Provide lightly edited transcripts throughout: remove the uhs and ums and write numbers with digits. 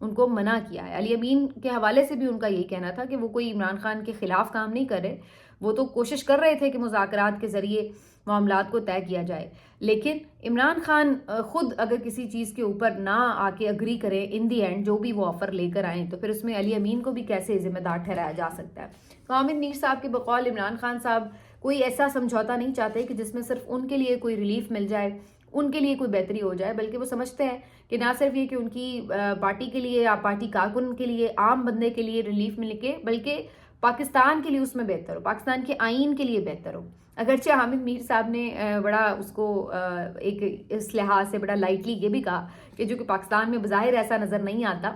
ان کو منع کیا ہے۔ علی امین کے حوالے سے بھی ان کا یہی کہنا تھا کہ وہ کوئی عمران خان کے خلاف کام نہیں کر رہے، وہ تو کوشش کر رہے تھے کہ مذاکرات کے ذریعے معاملات کو طے کیا جائے، لیکن عمران خان خود اگر کسی چیز کے اوپر نہ آ کے اگری کرے ان دی اینڈ، جو بھی وہ آفر لے کر آئیں، تو پھر اس میں علی امین کو بھی کیسے ذمہ دار ٹھہرایا جا سکتا ہے؟ تو عامر میر صاحب کے بقول عمران خان صاحب کوئی ایسا سمجھوتا نہیں چاہتے کہ جس میں صرف ان کے لیے کوئی ریلیف مل جائے، ان کے لیے کوئی بہتری ہو جائے، بلکہ وہ سمجھتے ہیں کہ نہ صرف یہ کہ ان کی پارٹی کے لیے یا پارٹی کارکن کے لیے، عام بندے کے لیے ریلیف ملے کے، بلکہ پاکستان کے لیے اس میں بہتر ہو، پاکستان کے آئین کے لیے بہتر ہو۔ اگرچہ حامد میر صاحب نے بڑا اس کو ایک اس لحاظ سے بڑا لائٹلی یہ بھی کہا کہ جو کہ پاکستان میں بظاہر ایسا نظر نہیں آتا،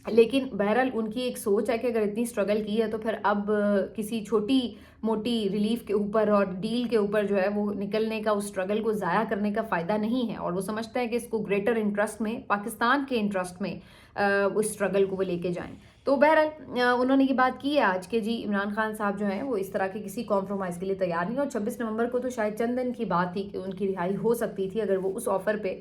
لیکن بہرحال ان کی ایک سوچ ہے کہ اگر اتنی سٹرگل کی ہے تو پھر اب کسی چھوٹی موٹی ریلیف کے اوپر اور ڈیل کے اوپر جو ہے وہ نکلنے کا، اس سٹرگل کو ضائع کرنے کا فائدہ نہیں ہے، اور وہ سمجھتے ہیں کہ اس کو گریٹر انٹرسٹ میں، پاکستان کے انٹرسٹ میں اس سٹرگل کو وہ لے کے جائیں۔ تو بہرحال انہوں نے یہ بات کی ہے آج کہ جی عمران خان صاحب جو ہیں وہ اس طرح کے کسی کمپرومائز کے لیے تیار نہیں، اور 26 نومبر کو تو شاید چند دن کی بات تھی کہ ان کی رہائی ہو سکتی تھی اگر وہ اس آفر پہ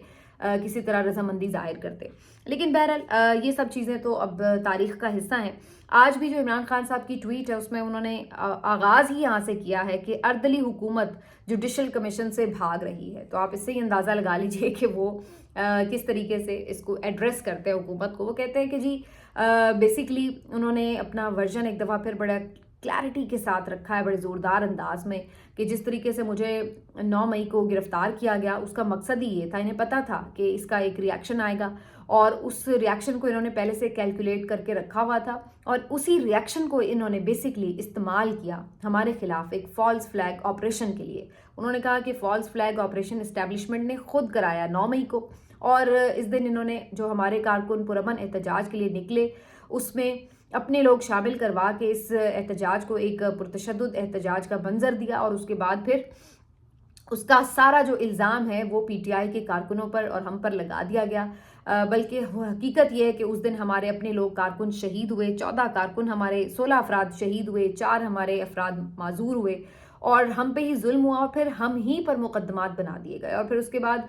کسی طرح رضامندی ظاہر کرتے، لیکن بہرحال یہ سب چیزیں تو اب تاریخ کا حصہ ہیں۔ آج بھی جو عمران خان صاحب کی ٹویٹ ہے اس میں انہوں نے آغاز ہی یہاں سے کیا ہے کہ اردلی حکومت جوڈیشل کمیشن سے بھاگ رہی ہے، تو آپ اس سے ہی اندازہ لگا لیجئے کہ وہ کس طریقے سے اس کو ایڈریس کرتے ہیں حکومت کو۔ وہ کہتے ہیں کہ جی بیسیکلی انہوں نے اپنا ورژن ایک دفعہ پھر بڑا کلیئرٹی کے ساتھ رکھا ہے، بڑے زوردار انداز میں، کہ جس طریقے سے مجھے 9 مئی کو گرفتار کیا گیا اس کا مقصد ہی یہ تھا، انہیں پتا تھا کہ اس کا ایک ریاکشن آئے گا، اور اس ریاکشن کو انہوں نے پہلے سے کیلکولیٹ کر کے رکھا ہوا تھا، اور اسی ریاکشن کو انہوں نے بیسکلی استعمال کیا ہمارے خلاف ایک فالس فلیگ آپریشن کے لیے۔ انہوں نے کہا کہ فالس فلیگ آپریشن اسٹیبلشمنٹ نے خود کرایا 9 مئی کو، اور اس دن انہوں نے جو ہمارے کارکن پرامن احتجاج کے لیے نکلے اس میں اپنے لوگ شامل کروا کے اس احتجاج کو ایک پرتشدد احتجاج کا منظر دیا، اور اس کے بعد پھر اس کا سارا جو الزام ہے وہ پی ٹی آئی کے کارکنوں پر اور ہم پر لگا دیا گیا، بلکہ حقیقت یہ ہے کہ اس دن ہمارے اپنے لوگ کارکن شہید ہوئے، 14 کارکن ہمارے، 16 افراد شہید ہوئے، 4 ہمارے افراد معذور ہوئے، اور ہم پہ ہی ظلم ہوا، اور پھر ہم ہی پر مقدمات بنا دیے گئے، اور پھر اس کے بعد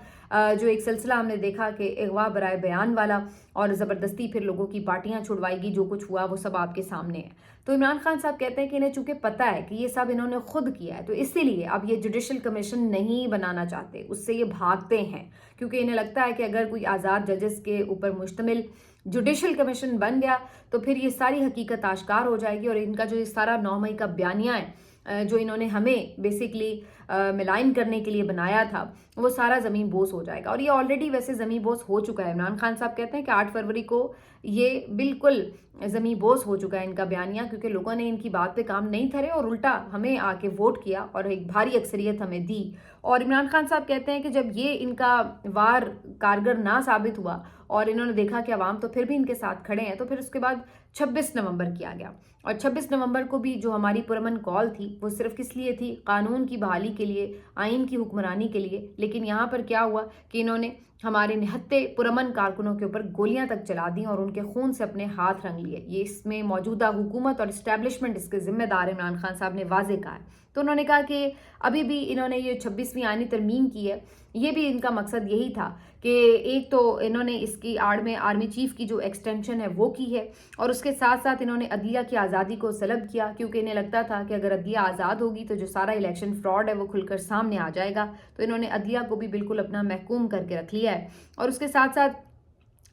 جو ایک سلسلہ ہم نے دیکھا کہ اغوا برائے بیان والا، اور زبردستی پھر لوگوں کی پارٹیاں چھڑوائی گی، جو کچھ ہوا وہ سب آپ کے سامنے ہے۔ تو عمران خان صاحب کہتے ہیں کہ انہیں چونکہ پتہ ہے کہ یہ سب انہوں نے خود کیا ہے، تو اسی لیے اب یہ جوڈیشل کمیشن نہیں بنانا چاہتے، اس سے یہ بھاگتے ہیں، کیونکہ انہیں لگتا ہے کہ اگر کوئی آزاد ججز کے اوپر مشتمل جوڈیشل کمیشن بن گیا تو پھر یہ ساری حقیقت آشکار ہو جائے گی، اور ان کا جو یہ سارا 9 مئی کا بیانیہ ہے جو انہوں نے ہمیں بیسکلی ملائن کرنے کے لیے بنایا تھا، وہ سارا زمین بوس ہو جائے گا، اور یہ آلریڈی ویسے زمین بوس ہو چکا ہے۔ عمران خان صاحب کہتے ہیں کہ 8 فروری کو یہ بالکل زمین بوس ہو چکا ہے ان کا بیانیہ، کیونکہ لوگوں نے ان کی بات پہ کام نہیں دھرے اور الٹا ہمیں آ کے ووٹ کیا اور ایک بھاری اکثریت ہمیں دی۔ اور عمران خان صاحب کہتے ہیں کہ جب یہ ان کا وار کارگر نہ ثابت ہوا اور انہوں نے دیکھا کہ عوام تو پھر بھی ان کے ساتھ کھڑے ہیں، تو پھر اس کے بعد 26 نومبر کیا گیا، اور 26 نومبر کو بھی جو ہماری پرامن کال تھی وہ صرف کس لیے تھی؟ قانون کی بحالی کے لیے، آئین کی حکمرانی کے لیے، لیکن یہاں پر کیا ہوا کہ انہوں نے ہمارے نہتے پرامن کارکنوں کے اوپر گولیاں تک چلا دیں اور ان کے خون سے اپنے ہاتھ رنگ لیے۔ یہ اس میں موجودہ حکومت اور اسٹیبلشمنٹ اس کے ذمہ دار عمران خان صاحب نے واضح کہا ہے۔ تو انہوں نے کہا کہ ابھی بھی انہوں نے یہ 26ویں آئینی ترمیم کی ہے، یہ بھی ان کا مقصد یہی تھا کہ ایک تو انہوں نے اس کی آڑ میں آرمی چیف کی جو ایکسٹینشن ہے وہ کی ہے، اور اس کے ساتھ ساتھ انہوں نے عدلیہ کی آزادی کو سلب کیا، کیونکہ انہیں لگتا تھا کہ اگر عدلیہ آزاد ہوگی تو جو سارا الیکشن فراڈ ہے وہ کھل کر سامنے آ جائے گا، تو انہوں نے عدلیہ کو بھی بالکل اپنا محکوم کر کے رکھ لیا ہے۔ اور اس کے ساتھ ساتھ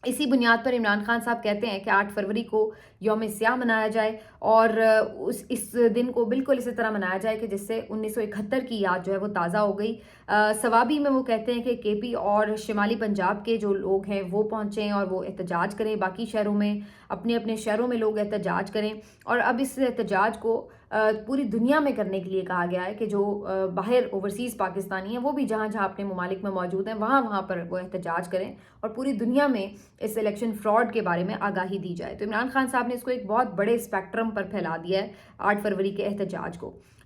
اسی بنیاد پر عمران خان صاحب کہتے ہیں کہ 8 فروری کو یوم سیاہ منایا جائے، اور اس دن کو بالکل اسی طرح منایا جائے کہ جس سے 1971 کی یاد جو ہے وہ تازہ ہو گئی۔ ثوابی میں وہ کہتے ہیں کہ کے پی اور شمالی پنجاب کے جو لوگ ہیں وہ پہنچیں اور وہ احتجاج کریں، باقی شہروں میں اپنے اپنے شہروں میں لوگ احتجاج کریں، اور اب اس احتجاج کو پوری دنیا میں کرنے کے لیے کہا گیا ہے کہ جو باہر اوورسیز پاکستانی ہیں وہ بھی جہاں جہاں اپنے ممالک میں موجود ہیں وہاں پر وہ احتجاج کریں، اور پوری دنیا میں اس الیکشن فراڈ کے بارے میں آگاہی دی جائے۔ تو عمران خان صاحب نے اس کو ایک بہت بڑے اسپیکٹرم پر پھیلا دیا ہے 8 فروری کے احتجاج کو۔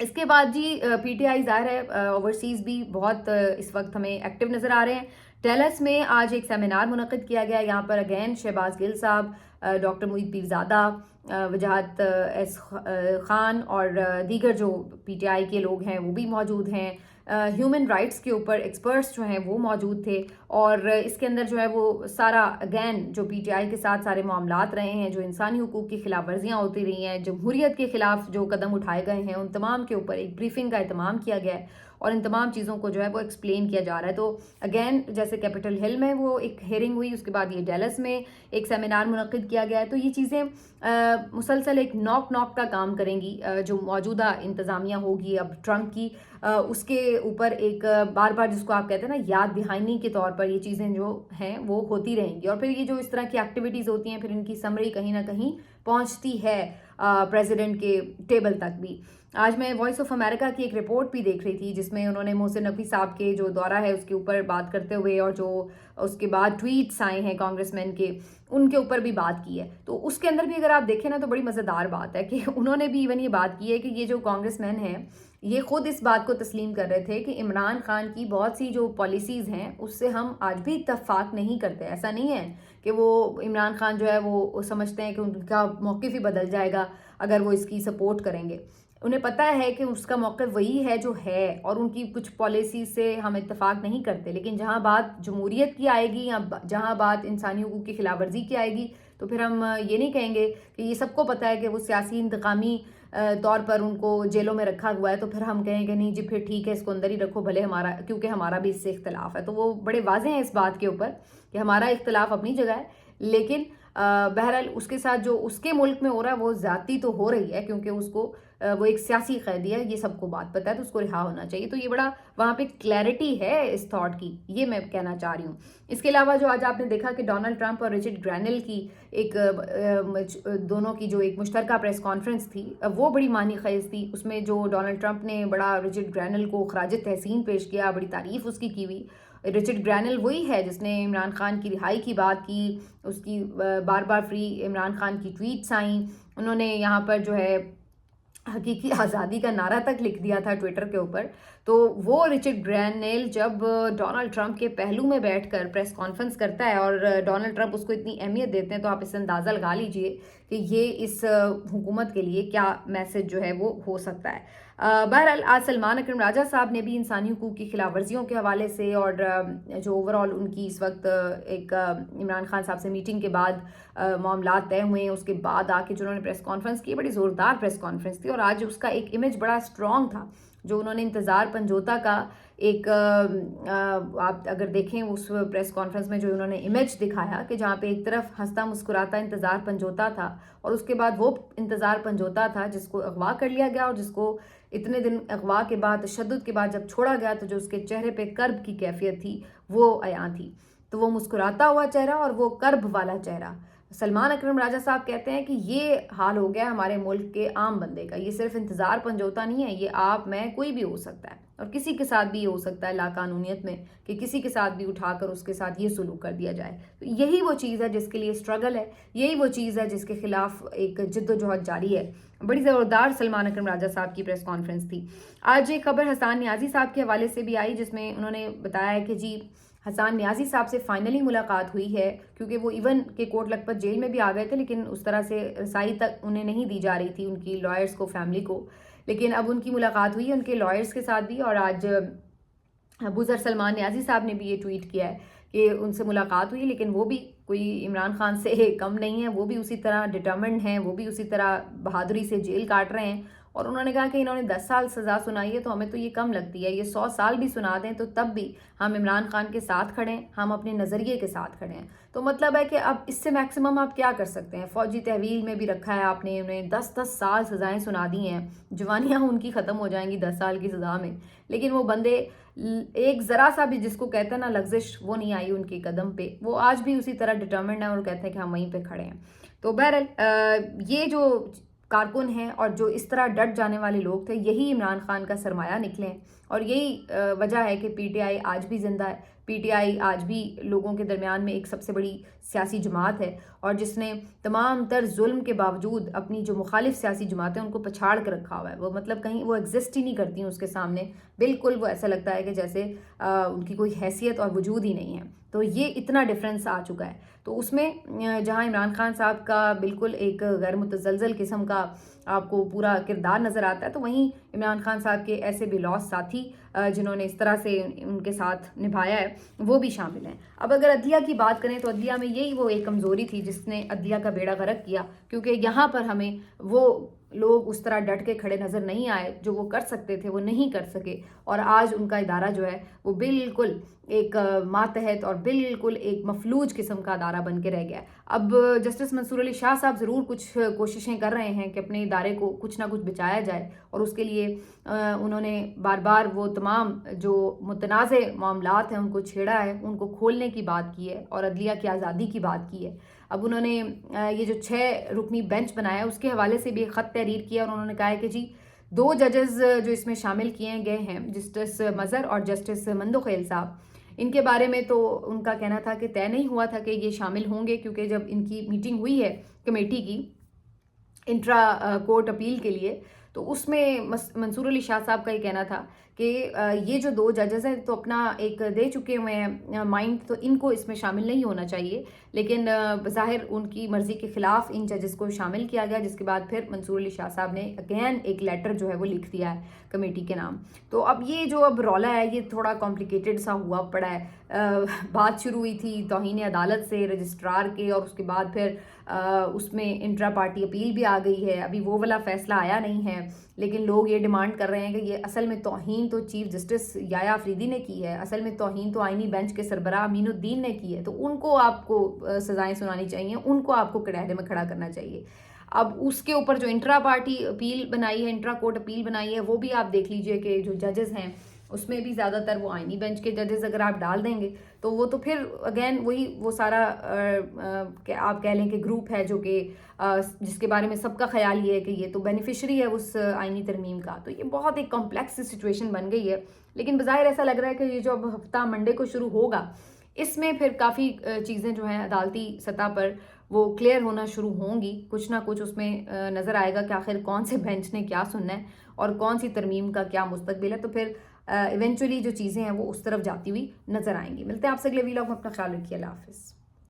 اس کے بعد جی پی ٹی آئی ظاہر ہے اوورسیز بھی بہت اس وقت ہمیں ایکٹیو نظر آ رہے ہیں. ڈیلس میں آج ایک سیمینار منعقد کیا گیا. یہاں پر اگین شہباز گل صاحب، ڈاکٹر معید پیرزادہ، وجاہت ایس خان اور دیگر جو پی ٹی آئی کے لوگ ہیں وہ بھی موجود ہیں. ہیومن رائٹس کے اوپر ایکسپرٹس جو ہیں وہ موجود تھے، اور اس کے اندر جو ہے وہ سارا اگین جو پی ٹی آئی کے ساتھ سارے معاملات رہے ہیں، جو انسانی حقوق کی خلاف ورزیاں ہوتی رہی ہیں، جمہوریت کے خلاف جو قدم اٹھائے گئے ہیں، ان تمام کے اوپر ایک بریفنگ کا اہتمام کیا گیا ہے، اور ان تمام چیزوں کو جو ہے وہ ایکسپلین کیا جا رہا ہے. تو اگین جیسے کیپٹل ہل میں وہ ایک ہیئرنگ ہوئی، اس کے بعد یہ ڈیلس میں ایک سیمینار منعقد کیا گیا ہے. تو یہ چیزیں مسلسل ایک ناک کا کام کریں گی. جو موجودہ انتظامیہ ہوگی اب ٹرمپ کی، اس کے اوپر ایک بار بار جس کو آپ کہتے ہیں نا یاد دہانی کے طور پر یہ چیزیں جو ہیں وہ ہوتی رہیں گی. اور پھر یہ جو اس طرح کی ایکٹیویٹیز ہوتی ہیں، پھر ان کی سمری کہیں نہ کہیں پہنچتی ہے پریزیڈنٹ کے ٹیبل تک بھی. آج میں وائس آف امریکہ کی ایک رپورٹ بھی دیکھ رہی تھی، جس میں انہوں نے محسن نقوی صاحب کے جو دورہ ہے اس کے اوپر بات کرتے ہوئے، اور جو اس کے بعد ٹویٹس آئے ہیں کانگریس مین کے، ان کے اوپر بھی بات کی ہے. تو اس کے اندر بھی اگر آپ دیکھیں نا تو بڑی مزیدار بات ہے کہ انہوں نے بھی ایون یہ بات کی ہے کہ یہ جو کانگریس مین ہیں یہ خود اس بات کو تسلیم کر رہے تھے کہ عمران خان کی بہت سی جو پالیسیز ہیں اس سے ہم آج بھی اتفاق نہیں کرتے. ایسا نہیں ہے کہ وہ عمران خان جو ہے وہ سمجھتے ہیں کہ ان کا موقف ہی بدل جائے گا اگر وہ اس کی سپورٹ کریں گے. انہیں پتہ ہے کہ اس کا موقف وہی ہے جو ہے، اور ان کی کچھ پالیسیز سے ہم اتفاق نہیں کرتے، لیکن جہاں بات جمہوریت کی آئے گی یا جہاں بات انسانی حقوق کی خلاف ورزی کی آئے گی تو پھر ہم یہ نہیں کہیں گے کہ یہ سب کو پتہ ہے کہ وہ سیاسی انتقامی طور پر ان کو جیلوں میں رکھا ہوا ہے، تو پھر ہم کہیں کہ نہیں جی پھر ٹھیک ہے اس کو اندر ہی رکھو بھلے ہمارا، کیونکہ ہمارا بھی اس سے اختلاف ہے. تو وہ بڑے واضح ہیں اس بات کے اوپر کہ ہمارا اختلاف اپنی جگہ ہے، لیکن بہرحال اس کے ساتھ جو اس کے ملک میں ہو رہا ہے وہ زیادتی تو ہو رہی ہے، کیونکہ اس کو وہ ایک سیاسی قیدی ہے، یہ سب کو بات پتہ ہے، تو اس کو رہا ہونا چاہیے. تو یہ بڑا وہاں پہ کلیئرٹی ہے اس تھاٹ کی، یہ میں کہنا چاہ رہی ہوں. اس کے علاوہ جو آج آپ نے دیکھا کہ ڈونلڈ ٹرمپ اور رچرڈ گرینل کی ایک دونوں کی جو ایک مشترکہ پریس کانفرنس تھی وہ بڑی معنی خیز تھی. اس میں جو ڈونلڈ ٹرمپ نے بڑا رچرڈ گرینل کو خراج تحسین پیش کیا، بڑی تعریف اس کی ہوئی. رچرڈ گرینل وہی ہے جس نے عمران خان کی رہائی کی بات کی، اس کی بار بار فری عمران خان کی ٹویٹس آئیں. انہوں نے یہاں پر جو ہے حقیقی آزادی کا نعرہ تک لکھ دیا تھا ٹویٹر کے اوپر. تو وہ رچرڈ گرینل جب ڈونلڈ ٹرمپ کے پہلو میں بیٹھ کر پریس کانفرنس کرتا ہے اور ڈونلڈ ٹرمپ اس کو اتنی اہمیت دیتے ہیں، تو آپ اس سے اندازہ لگا لیجئے کہ یہ اس حکومت کے لیے کیا میسج جو ہے وہ ہو سکتا ہے. بہرحال آج سلمان اکرم راجہ صاحب نے بھی انسانی حقوق کی خلاف ورزیوں کے حوالے سے، اور جو اوور آل ان کی اس وقت ایک عمران خان صاحب سے میٹنگ کے بعد معاملات طے ہوئے ہیں، اس کے بعد آ کے جو انہوں نے پریس کانفرنس کی، بڑی زوردار پریس کانفرنس تھی. اور آج اس کا ایک امیج بڑا اسٹرانگ تھا جو انہوں نے انتظار پنجوتا کا ایک آپ اگر دیکھیں اس پریس کانفرنس میں جو انہوں نے امیج دکھایا کہ جہاں پہ ایک طرف ہنستا مسکراتا انتظار پنجوتا تھا، اور اس کے بعد وہ انتظار پنجوتا تھا جس کو اغوا کر لیا گیا، اور جس کو اتنے دن اغوا کے بعد تشدد کے بعد جب چھوڑا گیا تو جو اس کے چہرے پہ کرب کی کیفیت تھی وہ عیاں تھی. تو وہ مسکراتا ہوا چہرہ اور وہ کرب والا چہرہ. سلمان اکرم راجہ صاحب کہتے ہیں کہ یہ حال ہو گیا ہمارے ملک کے عام بندے کا. یہ صرف انتظار پنجوتا نہیں ہے، یہ آپ میں کوئی بھی ہو سکتا ہے، اور کسی کے ساتھ بھی یہ ہو سکتا ہے لاقانونیت میں کہ کسی کے ساتھ بھی اٹھا کر اس کے ساتھ یہ سلوک کر دیا جائے. تو یہی وہ چیز ہے جس کے لیے اسٹرگل ہے، یہی وہ چیز ہے جس کے خلاف ایک جد و جہد جاری ہے. بڑی زوردار سلمان اکرم راجہ صاحب کی پریس کانفرنس تھی. آج ایک خبر حسان نیازی صاحب کے حوالے سے بھی آئی، جس میں انہوں نے بتایا ہے کہ جی حسان نیازی صاحب سے فائنلی ملاقات ہوئی ہے، کیونکہ وہ ایون کہ کوٹ لکھپت جیل میں بھی آ گئے تھے، لیکن اس طرح سے رسائی تک انہیں نہیں دی جا رہی تھی ان کی لائرز کو، فیملی کو. لیکن اب ان کی ملاقات ہوئی ہے ان کے لائرز کے ساتھ بھی. اور آج ابوذر سلمان نیازی صاحب نے بھی یہ ٹویٹ کیا ہے کہ ان سے ملاقات ہوئی، لیکن وہ بھی کوئی عمران خان سے کم نہیں ہے، وہ بھی اسی طرح ڈٹرمنڈ ہیں، وہ بھی اسی طرح بہادری سے جیل کاٹ رہے ہیں. اور انہوں نے کہا کہ انہوں نے 10 سال سزا سنائی ہے تو ہمیں تو یہ کم لگتی ہے، یہ 100 سال بھی سنا دیں تو تب بھی ہم عمران خان کے ساتھ کھڑے ہیں، ہم اپنے نظریے کے ساتھ کھڑے ہیں. تو مطلب ہے کہ اب اس سے میکسیمم آپ کیا کر سکتے ہیں. فوجی تحویل میں بھی رکھا ہے آپ نے، انہیں 10 سال سزائیں سنا دی ہیں، جوانیاں ان کی ختم ہو جائیں گی 10 سال کی سزا میں، لیکن وہ بندے ایک ذرا سا بھی جس کو کہتے ہیں نا لغزش وہ نہیں آئی ان کے قدم پہ. وہ آج بھی اسی طرح ڈٹرمنڈ ہے اور کہتے ہیں کہ ہم وہیں پہ کھڑے ہیں. تو بہرحال یہ جو کارکن ہیں اور جو اس طرح ڈٹ جانے والے لوگ تھے، یہی عمران خان کا سرمایہ نکلے ہیں، اور یہی وجہ ہے کہ پی ٹی آئی آج بھی زندہ ہے. پی ٹی آئی آج بھی لوگوں کے درمیان میں ایک سب سے بڑی سیاسی جماعت ہے، اور جس نے تمام تر ظلم کے باوجود اپنی جو مخالف سیاسی جماعتیں ان کو پچھاڑ کر رکھا ہوا ہے. وہ مطلب کہیں وہ ایگزسٹ ہی نہیں کرتی ہیں اس کے سامنے، بالکل وہ ایسا لگتا ہے کہ جیسے ان کی کوئی حیثیت اور وجود ہی نہیں ہے. تو یہ اتنا ڈفرینس آ چکا ہے. تو اس میں جہاں عمران خان صاحب کا بالکل ایک غیر متزلزل قسم کا آپ کو پورا کردار نظر آتا ہے، تو وہیں عمران خان صاحب کے ایسے بے لوث ساتھی جنہوں نے اس طرح سے ان کے ساتھ نبھایا ہے وہ بھی شامل ہیں. اب اگر عدلیہ کی بات کریں تو عدلیہ میں یہی وہ ایک کمزوری تھی جس نے عدلیہ کا بیڑا غرق کیا، کیونکہ یہاں پر ہمیں وہ لوگ اس طرح ڈٹ کے کھڑے نظر نہیں آئے جو وہ کر سکتے تھے، وہ نہیں کر سکے، اور آج ان کا ادارہ جو ہے وہ بالکل ایک ماتحت اور بالکل ایک مفلوج قسم کا ادارہ بن کے رہ گیا. اب جسٹس منصور علی شاہ صاحب ضرور کچھ کوششیں کر رہے ہیں کہ اپنے ادارے کو کچھ نہ کچھ بچایا جائے، اور اس کے لیے انہوں نے بار بار وہ تمام جو متنازع معاملات ہیں ان کو چھیڑا ہے، ان کو کھولنے کی بات کی ہے اور عدلیہ کی آزادی کی بات کی ہے. اب انہوں نے یہ جو 6 رکنی بینچ بنایا اس کے حوالے سے بھی ایک خط تحریر کیا، اور انہوں نے کہا ہے کہ جی 2 ججز جو اس میں شامل کیے گئے ہیں، جسٹس مظہر اور جسٹس مندوخیل صاحب، ان کے بارے میں تو ان کا کہنا تھا کہ طے نہیں ہوا تھا کہ یہ شامل ہوں گے، کیونکہ جب ان کی میٹنگ ہوئی ہے کمیٹی کی انٹرا کورٹ اپیل کے لیے، تو اس میں منصور علی شاہ صاحب کا یہ کہنا تھا کہ یہ جو 2 ججز ہیں تو اپنا ایک دے چکے ہوئے ہیں مائنڈ، تو ان کو اس میں شامل نہیں ہونا چاہیے. لیکن بظاہر ان کی مرضی کے خلاف ان ججز کو شامل کیا گیا، جس کے بعد پھر منصور علی شاہ صاحب نے اگین ایک لیٹر جو ہے وہ لکھ دیا ہے کمیٹی کے نام. تو اب یہ جو اب رولا ہے یہ تھوڑا کمپلیکیٹڈ سا ہوا پڑا ہے. بات شروع ہوئی تھی توہین عدالت سے رجسٹرار کے، اور اس کے بعد پھر اس میں انٹرا پارٹی اپیل بھی آ گئی ہے. ابھی وہ والا فیصلہ آیا نہیں ہے، لیکن لوگ یہ ڈیمانڈ کر رہے ہیں کہ یہ اصل میں توہین تو چیف جسٹس یایا آفریدی نے کی ہے، اصل میں توہین تو آئینی بینچ کے سربراہ امین الدین نے کی ہے، تو ان کو آپ کو سزائیں سنانی چاہیے، ان کو آپ کو کٹہرے میں کھڑا کرنا چاہیے. اب اس کے اوپر جو انٹرا پارٹی اپیل بنائی ہے، انٹرا کورٹ اپیل بنائی ہے، وہ بھی آپ دیکھ لیجئے کہ جو ججز ہیں اس میں بھی زیادہ تر وہ آئینی بینچ کے ججز اگر آپ ڈال دیں گے تو وہ تو پھر اگین وہی وہ سارا آپ کہہ لیں کہ گروپ ہے جو کہ جس کے بارے میں سب کا خیال یہ ہے کہ یہ تو بینیفیشری ہے اس آئینی ترمیم کا. تو یہ بہت ایک کمپلیکس سچویشن بن گئی ہے. لیکن بظاہر ایسا لگ رہا ہے کہ یہ جو اب ہفتہ منڈے کو شروع ہوگا اس میں پھر کافی چیزیں جو ہیں عدالتی سطح پر وہ کلیئر ہونا شروع ہوں گی. کچھ نہ کچھ اس میں نظر آئے گا کہ آخر کون سے بینچ نے کیا سننا ہے اور کون سی ترمیم کا کیا مستقبل ہے. تو پھر ایونچولی جو چیزیں ہیں وہ اس طرف جاتی ہوئی نظر آئیں گی. ملتے ہیں آپ سے اگلے ویلاگ میں، اپنا خیال رکھیے. اللہ حافظ.